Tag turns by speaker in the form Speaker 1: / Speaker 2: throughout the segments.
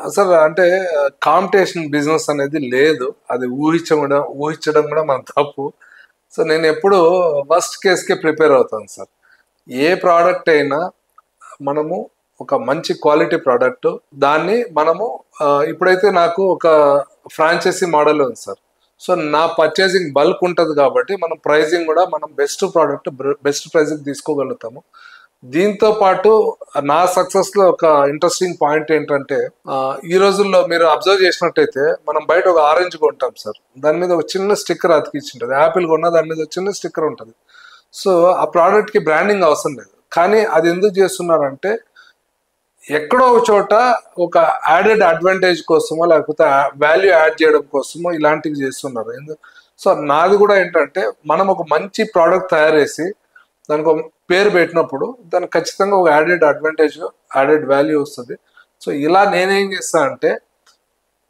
Speaker 1: అసలు అంటే competition business అనేది లేదు. అది ఊహించడం కూడా మన తప్పు. సో నేను ఎప్పుడు వర్స్ట్ కేస్‌కే ప్రిపేర్ అవుతాను సార్. ఏ ప్రోడక్ట్ అయినా మనము ఒక మంచి క్వాలిటీ ప్రోడక్ట్ దాన్ని మనము ఇప్పుడైతే నాకు ఒక ఫ్రాంచైజీ మోడల్ ఉంది సార్. సో నా పర్చేసింగ్ బల్క్ ఉంటుంది కాబట్టి మనం ప్రైజింగ్ కూడా మనం బెస్ట్ ప్రోడక్ట్ బెస్ట్ ప్రైజింగ్ తీసుకోగలుగుతాము. దీంతో పాటు నా సక్సెస్ లో ఒక ఇంట్రెస్టింగ్ పాయింట్ ఏంటంటే ఈ రోజుల్లో మీరు అబ్జర్వ్ చేసినట్టయితే మనం బయట ఒక ఆరెంజ్ కొంటాం సార్, దాని మీద ఒక చిన్న స్టిక్కర్ అతికిచ్చి ఉంటుంది. యాపిల్ కొన్నా దాని మీద ఒక చిన్న స్టిక్కర్ ఉంటుంది. సో ఆ ప్రోడక్ట్ కి బ్రాండింగ్ అవసరం లేదు. కానీ అది ఎందుకు చేస్తున్నారంటే ఎక్కడో ఒక చోట ఒక యాడెడ్ అడ్వాంటేజ్ కోసమో లేకపోతే వాల్యూ యాడ్ చేయడం కోసమో ఇలాంటివి చేస్తున్నారు. సో నాది కూడా ఏంటంటే మనం ఒక మంచి ప్రోడక్ట్ తయారు చేసి దానికి ఒక పేరు పెట్టినప్పుడు దానికి ఖచ్చితంగా ఒక యాడెడ్ అడ్వాంటేజ్ యాడెడ్ వాల్యూ వస్తుంది. సో ఇలా నేనేం చేస్తా అంటే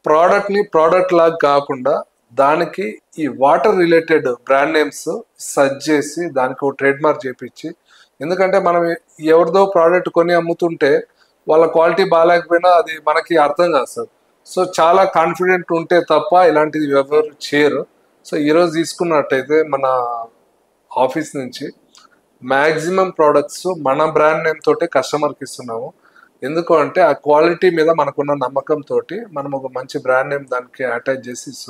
Speaker 1: ప్రోడక్ట్ని ప్రోడక్ట్ లాగా కాకుండా దానికి ఈ water related brand names search చేసి దానికి ఒక ట్రేడ్ మార్క్ చేపించి, ఎందుకంటే మనం ఎవరిదో ప్రోడక్ట్ కొని అమ్ముతుంటే వాళ్ళ క్వాలిటీ బాగాలేకపోయినా అది మనకి అర్థం కాదు సార్. సో చాలా కాన్ఫిడెంట్ ఉంటే తప్ప ఇలాంటిది ఎవరు చేయరు. సో ఈరోజు తీసుకున్నట్టయితే మన ఆఫీస్ నుంచి మ్యాక్సిమం ప్రోడక్ట్స్ మన బ్రాండ్ నేమ్ తోటే కస్టమర్కి ఇస్తున్నాము. ఎందుకు అంటే ఆ క్వాలిటీ మీద మనకున్న నమ్మకం తోటి మనం ఒక మంచి బ్రాండ్ నేమ్ దానికి అటాచ్ చేసి ఇస్తున్నాం.